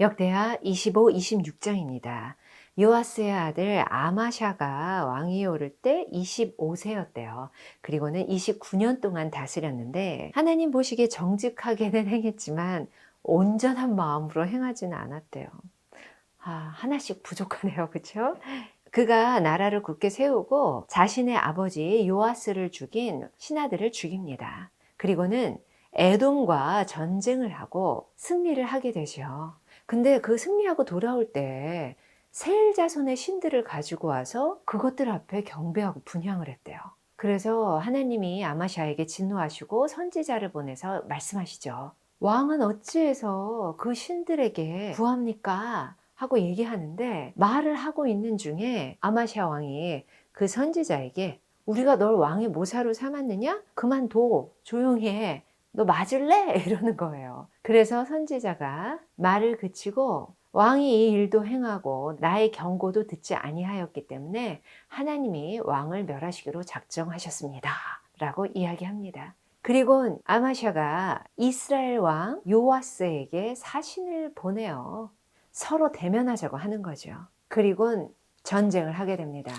역대하 25, 26장입니다. 요아스의 아들 아마샤가 왕위에 오를 때 25세였대요. 그리고는 29년 동안 다스렸는데 하나님 보시기에 정직하게는 행했지만 온전한 마음으로 행하지는 않았대요. 하나씩 부족하네요. 그렇죠? 그가 나라를 굳게 세우고 자신의 아버지 요아스를 죽인 신하들을 죽입니다. 그리고는 에돔과 전쟁을 하고 승리를 하게 되죠. 근데 그 승리하고 돌아올 때 세일 자손의 신들을 가지고 와서 그것들 앞에 경배하고 분향을 했대요. 그래서 하나님이 아마샤에게 진노하시고 선지자를 보내서 말씀하시죠. 왕은 어찌해서 그 신들에게 구합니까? 하고 얘기하는데 말을 하고 있는 중에 아마샤 왕이 그 선지자에게 우리가 널 왕의 모사로 삼았느냐? 그만둬. 조용히 해. 너 맞을래? 이러는 거예요. 그래서 선지자가 말을 그치고 왕이 이 일도 행하고 나의 경고도 듣지 아니하였기 때문에 하나님이 왕을 멸하시기로 작정하셨습니다. 라고 이야기합니다. 그리고 아마샤가 이스라엘 왕 요아스에게 사신을 보내요. 서로 대면하자고 하는 거죠. 그리고 전쟁을 하게 됩니다.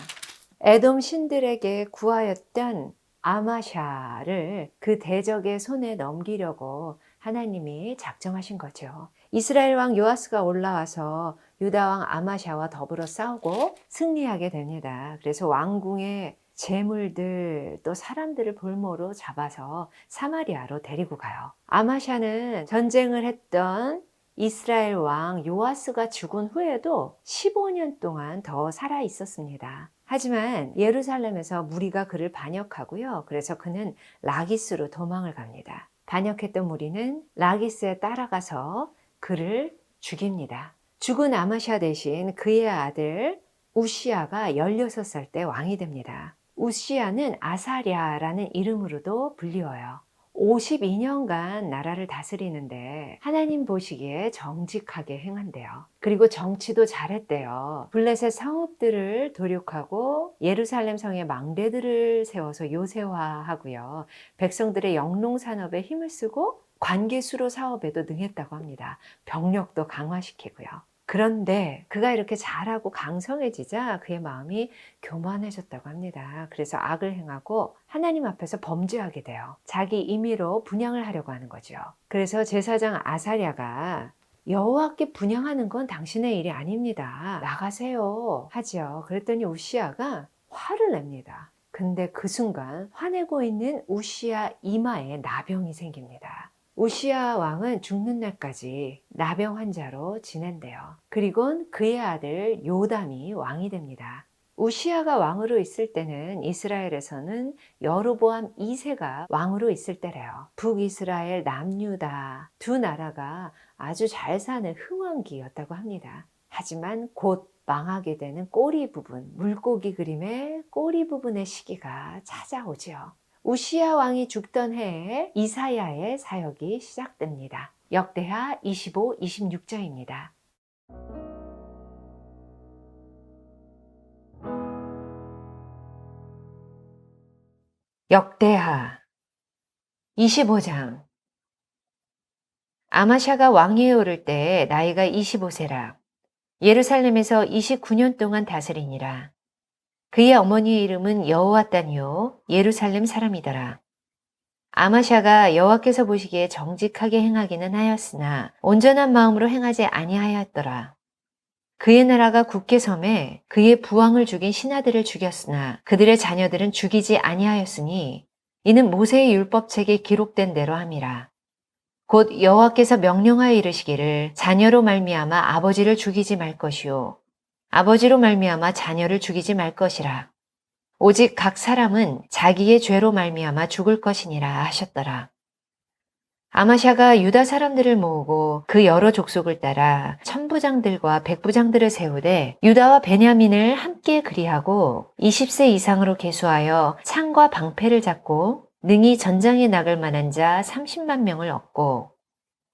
에돔 신들에게 구하였던 아마샤를 그 대적의 손에 넘기려고 하나님이 작정하신 거죠. 이스라엘 왕 요아스가 올라와서 유다 왕 아마샤와 더불어 싸우고 승리하게 됩니다. 그래서 왕궁의 재물들 또 사람들을 볼모로 잡아서 사마리아로 데리고 가요. 아마샤는 전쟁을 했던 이스라엘 왕 요아스가 죽은 후에도 15년 동안 더 살아 있었습니다. 하지만 예루살렘에서 무리가 그를 반역하고요. 그래서 그는 라기스로 도망을 갑니다. 반역했던 무리는 라기스에 따라가서 그를 죽입니다. 죽은 아마샤 대신 그의 아들 우시아가 16살 때 왕이 됩니다. 우시아는 아사랴라는 이름으로도 불리워요. 52년간 나라를 다스리는데 하나님 보시기에 정직하게 행한대요. 그리고 정치도 잘했대요. 블레셋 성읍들을 도륙하고 예루살렘 성의 망대들을 세워서 요새화하고요. 백성들의 영농산업에 힘을 쓰고 관계수로 사업에도 능했다고 합니다. 병력도 강화시키고요. 그런데 그가 이렇게 잘하고 강성해지자 그의 마음이 교만해졌다고 합니다. 그래서 악을 행하고 하나님 앞에서 범죄하게 돼요. 자기 임의로 분향을 하려고 하는 거죠. 그래서 제사장 아사랴가 여호와께 분향하는 건 당신의 일이 아닙니다. 나가세요 하지요. 그랬더니 우시아가 화를 냅니다. 근데 그 순간 화내고 있는 우시아 이마에 나병이 생깁니다. 우시아 왕은 죽는 날까지 나병 환자로 지낸대요. 그리고 그의 아들 요담이 왕이 됩니다. 우시아가 왕으로 있을 때는 이스라엘에서는 여로보암 2세가 왕으로 있을 때래요. 북이스라엘, 남유다 두 나라가 아주 잘 사는 흥왕기였다고 합니다. 하지만 곧 망하게 되는 꼬리 부분, 물고기 그림의 꼬리 부분의 시기가 찾아오죠. 우시아 왕이 죽던 해에 이사야의 사역이 시작됩니다. 역대하 25, 26장입니다. 역대하 25장. 아마샤가 왕위에 오를 때 나이가 25세라. 예루살렘에서 29년 동안 다스리니라. 그의 어머니의 이름은 여호와단이요 예루살렘 사람이더라. 아마샤가 여호와께서 보시기에 정직하게 행하기는 하였으나 온전한 마음으로 행하지 아니하였더라. 그의 나라가 굳게 섬에 그의 부왕을 죽인 신하들을 죽였으나 그들의 자녀들은 죽이지 아니하였으니 이는 모세의 율법책에 기록된 대로 함이라. 곧 여호와께서 명령하여 이르시기를 자녀로 말미암아 아버지를 죽이지 말 것이요 아버지로 말미암아 자녀를 죽이지 말 것이라. 오직 각 사람은 자기의 죄로 말미암아 죽을 것이니라 하셨더라. 아마샤가 유다 사람들을 모으고 그 여러 족속을 따라 천부장들과 백부장들을 세우되 유다와 베냐민을 함께 그리하고 20세 이상으로 계수하여 창과 방패를 잡고 능히 전장에 나갈 만한 자 30만 명을 얻고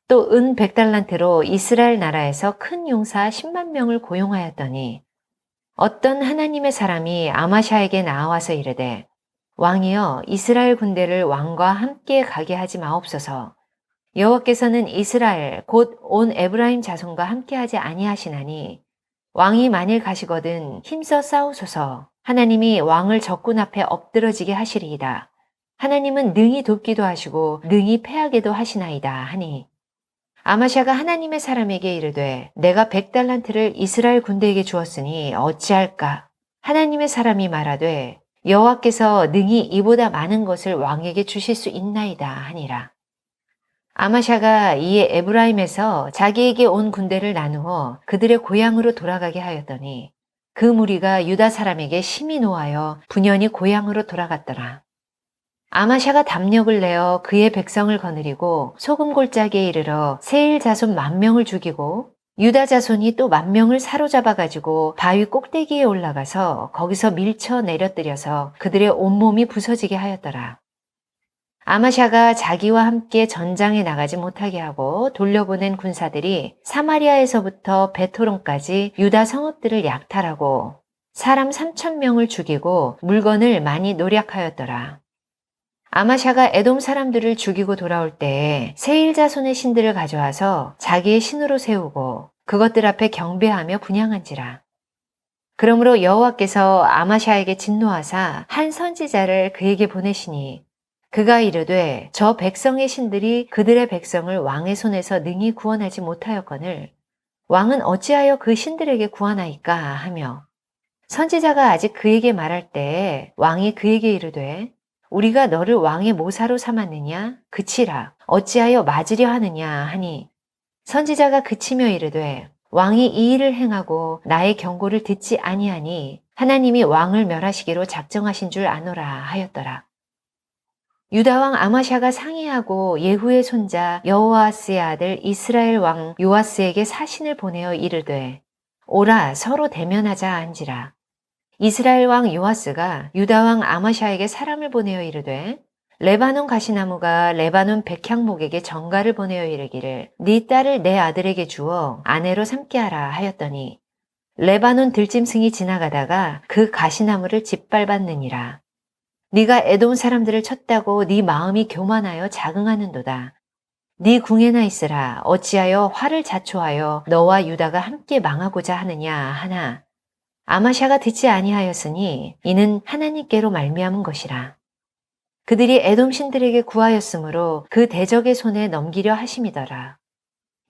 또 은 100달란트로 이스라엘 나라에서 큰 용사 10만 명을 고용하였더니 어떤 하나님의 사람이 아마샤에게 나와서 이르되 왕이여 이스라엘 군대를 왕과 함께 가게 하지 마옵소서. 여호와께서는 이스라엘 곧 온 에브라임 자손과 함께하지 아니하시나니 왕이 만일 가시거든 힘써 싸우소서. 하나님이 왕을 적군 앞에 엎드러지게 하시리이다. 하나님은 능히 돕기도 하시고 능히 패하게도 하시나이다 하니 아마샤가 하나님의 사람에게 이르되 내가 100달란트를 이스라엘 군대에게 주었으니 어찌할까? 하나님의 사람이 말하되 여호와께서 능히 이보다 많은 것을 왕에게 주실 수 있나이다 하니라. 아마샤가 이에 에브라임에서 자기에게 온 군대를 나누어 그들의 고향으로 돌아가게 하였더니 그 무리가 유다 사람에게 심히 노하여 분연히 고향으로 돌아갔더라. 아마샤가 담력을 내어 그의 백성을 거느리고 소금 골짜기에 이르러 세일 자손 10,000명을 죽이고 유다 자손이 또 10,000명을 사로잡아 가지고 바위 꼭대기에 올라가서 거기서 밀쳐 내려뜨려서 그들의 온몸이 부서지게 하였더라. 아마샤가 자기와 함께 전장에 나가지 못하게 하고 돌려보낸 군사들이 사마리아에서부터 베토론까지 유다 성읍들을 약탈하고 사람 3,000명을 죽이고 물건을 많이 노략하였더라. 아마샤가 에돔 사람들을 죽이고 돌아올 때에 세일 자손의 신들을 가져와서 자기의 신으로 세우고 그것들 앞에 경배하며 분향한지라. 그러므로 여호와께서 아마샤에게 진노하사 한 선지자를 그에게 보내시니 그가 이르되 저 백성의 신들이 그들의 백성을 왕의 손에서 능히 구원하지 못하였거늘 왕은 어찌하여 그 신들에게 구하나이까 하며 선지자가 아직 그에게 말할 때에 왕이 그에게 이르되 우리가 너를 왕의 모사로 삼았느냐 그치라 어찌하여 맞으려 하느냐 하니 선지자가 그치며 이르되 왕이 이 일을 행하고 나의 경고를 듣지 아니하니 하나님이 왕을 멸하시기로 작정하신 줄 아노라 하였더라. 유다 왕 아마샤가 상의하고 예후의 손자 여호아스의 아들 이스라엘 왕 요아스에게 사신을 보내어 이르되 오라 서로 대면하자 한지라. 이스라엘 왕 요아스가 유다 왕 아마샤에게 사람을 보내어 이르되 레바논 가시나무가 레바논 백향목에게 전가를 보내어 이르기를 네 딸을 내 아들에게 주어 아내로 삼게 하라 하였더니 레바논 들짐승이 지나가다가 그 가시나무를 짓밟았느니라. 네가 에돔 사람들을 쳤다고 네 마음이 교만하여 자긍하는도다. 네 궁에나 있으라 어찌하여 화를 자초하여 너와 유다가 함께 망하고자 하느냐 하나 아마샤가 듣지 아니하였으니 이는 하나님께로 말미암은 것이라. 그들이 에돔 신들에게 구하였으므로 그 대적의 손에 넘기려 하심이더라.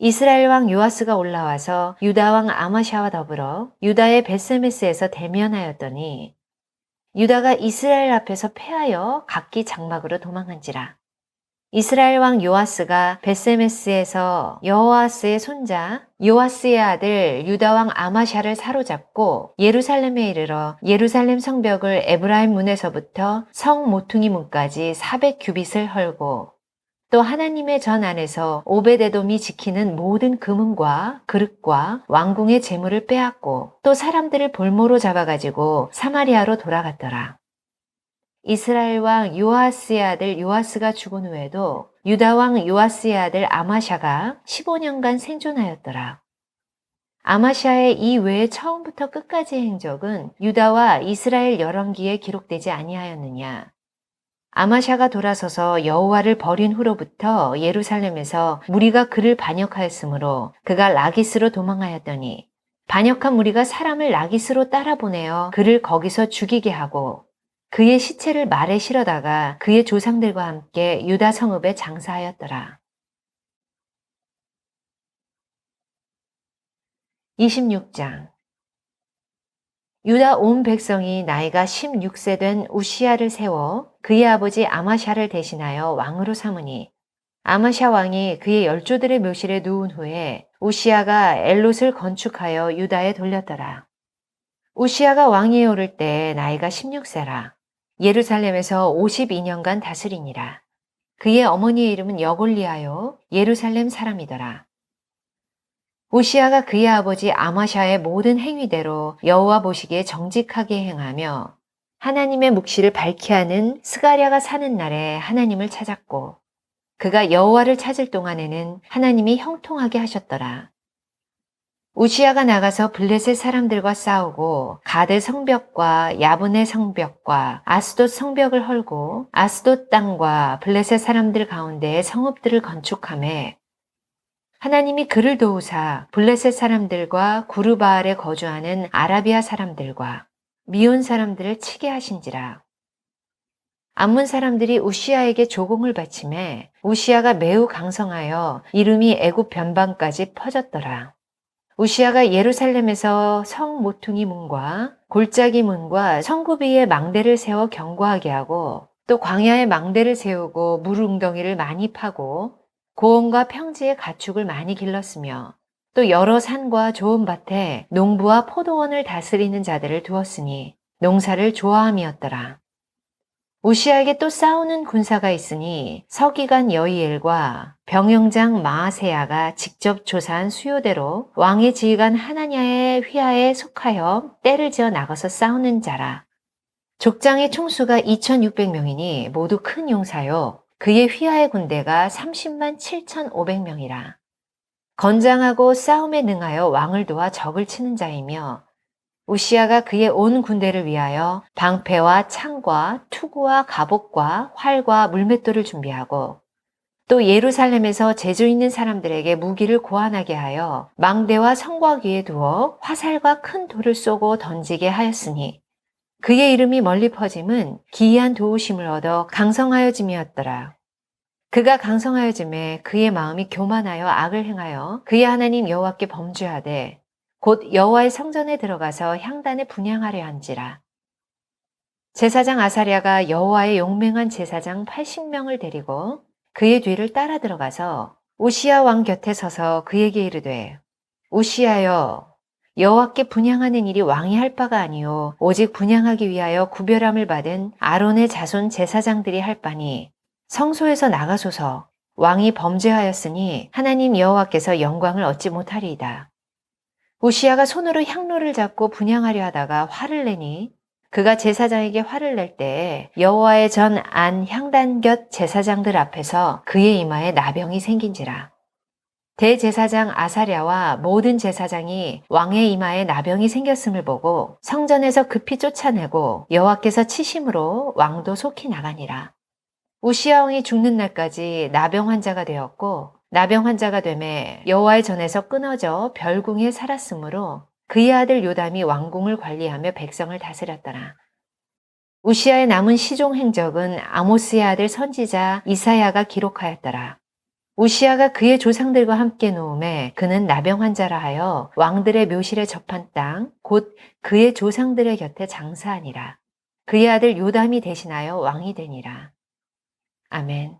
이스라엘 왕 요아스가 올라와서 유다 왕 아마샤와 더불어 유다의 벳세메스에서 대면하였더니 유다가 이스라엘 앞에서 패하여 각기 장막으로 도망한지라. 이스라엘 왕 요아스가 벳세메스에서 여호아스의 손자 요아스의 아들 유다 왕 아마샤를 사로잡고 예루살렘에 이르러 예루살렘 성벽을 에브라임 문에서부터 성 모퉁이 문까지 400규빗을 헐고 또 하나님의 전 안에서 오벳에돔이 지키는 모든 금은과 그릇과 왕궁의 재물을 빼앗고 또 사람들을 볼모로 잡아가지고 사마리아로 돌아갔더라. 이스라엘 왕 요아스의 아들 요아스가 죽은 후에도 유다 왕 요아스의 아들 아마샤가 15년간 생존하였더라. 아마샤의 이 외에 처음부터 끝까지의 행적은 유다와 이스라엘 열왕기에 기록되지 아니하였느냐. 아마샤가 돌아서서 여호와를 버린 후로부터 예루살렘에서 무리가 그를 반역하였으므로 그가 라기스로 도망하였더니 반역한 무리가 사람을 라기스로 따라 보내어 그를 거기서 죽이게 하고 그의 시체를 말에 실어다가 그의 조상들과 함께 유다 성읍에 장사하였더라. 26장 유다 온 백성이 나이가 16세 된 우시야를 세워 그의 아버지 아마샤를 대신하여 왕으로 삼으니 아마샤 왕이 그의 열조들의 묘실에 누운 후에 우시야가 엘롯을 건축하여 유다에 돌렸더라. 우시야가 왕위에 오를 때 나이가 16세라. 예루살렘에서 52년간 다스리니라. 그의 어머니의 이름은 여골리하여 예루살렘 사람이더라. 우시야가 그의 아버지 아마샤의 모든 행위대로 여호와 보시기에 정직하게 행하며 하나님의 묵시를 밝히 하는 스가랴가 사는 날에 하나님을 찾았고 그가 여호와를 찾을 동안에는 하나님이 형통하게 하셨더라. 우시야가 나가서 블레셋 사람들과 싸우고 가드 성벽과 야분의 성벽과 아스돗 성벽을 헐고 아스돗 땅과 블레셋 사람들 가운데에 성읍들을 건축하매 하나님이 그를 도우사 블레셋 사람들과 구르바알에 거주하는 아라비아 사람들과 미온 사람들을 치게 하신지라. 암몬 사람들이 우시야에게 조공을 바치매 우시야가 매우 강성하여 이름이 애굽 변방까지 퍼졌더라. 우시야가 예루살렘에서 성 모퉁이 문과 골짜기 문과 성구비에 망대를 세워 견고하게 하고 또 광야에 망대를 세우고 물 웅덩이를 많이 파고 고원과 평지에 가축을 많이 길렀으며 또 여러 산과 좋은 밭에 농부와 포도원을 다스리는 자들을 두었으니 농사를 좋아함이었더라. 우시야에게 또 싸우는 군사가 있으니 서기관 여이엘과 병영장 마아세야가 직접 조사한 수요대로 왕의 지휘관 하나냐의 휘하에 속하여 떼를 지어 나가서 싸우는 자라. 족장의 총수가 2600명이니 모두 큰 용사요. 그의 휘하의 군대가 30만 7500명이라. 건장하고 싸움에 능하여 왕을 도와 적을 치는 자이며 우시야가 그의 온 군대를 위하여 방패와 창과 투구와 갑옷과 활과 물맷돌을 준비하고 또 예루살렘에서 재주 있는 사람들에게 무기를 고안하게 하여 망대와 성곽 위에 두어 화살과 큰 돌을 쏘고 던지게 하였으니 그의 이름이 멀리 퍼짐은 기이한 도우심을 얻어 강성하여짐이었더라. 그가 강성하여짐에 그의 마음이 교만하여 악을 행하여 그의 하나님 여호와께 범죄하되 곧 여호와의 성전에 들어가서 향단에 분향하려 한지라. 제사장 아사랴가 여호와의 용맹한 제사장 80명을 데리고 그의 뒤를 따라 들어가서 우시야 왕 곁에 서서 그에게 이르되 우시야여 여호와께 분향하는 일이 왕이 할 바가 아니요 오직 분향하기 위하여 구별함을 받은 아론의 자손 제사장들이 할 바니 성소에서 나가소서. 왕이 범죄하였으니 하나님 여호와께서 영광을 얻지 못하리이다. 우시야가 손으로 향로를 잡고 분향하려 하다가 화를 내니 그가 제사장에게 화를 낼 때에 여호와의 전 안 향단 곁 제사장들 앞에서 그의 이마에 나병이 생긴지라. 대제사장 아사랴와 모든 제사장이 왕의 이마에 나병이 생겼음을 보고 성전에서 급히 쫓아내고 여호와께서 치심으로 왕도 속히 나가니라. 우시야 왕이 죽는 날까지 나병 환자가 되었고 나병 환자가 되매 여호와의 전에서 끊어져 별궁에 살았으므로 그의 아들 요담이 왕궁을 관리하며 백성을 다스렸더라. 우시야의 남은 시종 행적은 아모스의 아들 선지자 이사야가 기록하였더라. 우시야가 그의 조상들과 함께 누움에 그는 나병 환자라 하여 왕들의 묘실에 접한 땅 곧 그의 조상들의 곁에 장사하니라. 그의 아들 요담이 대신하여 왕이 되니라. 아멘.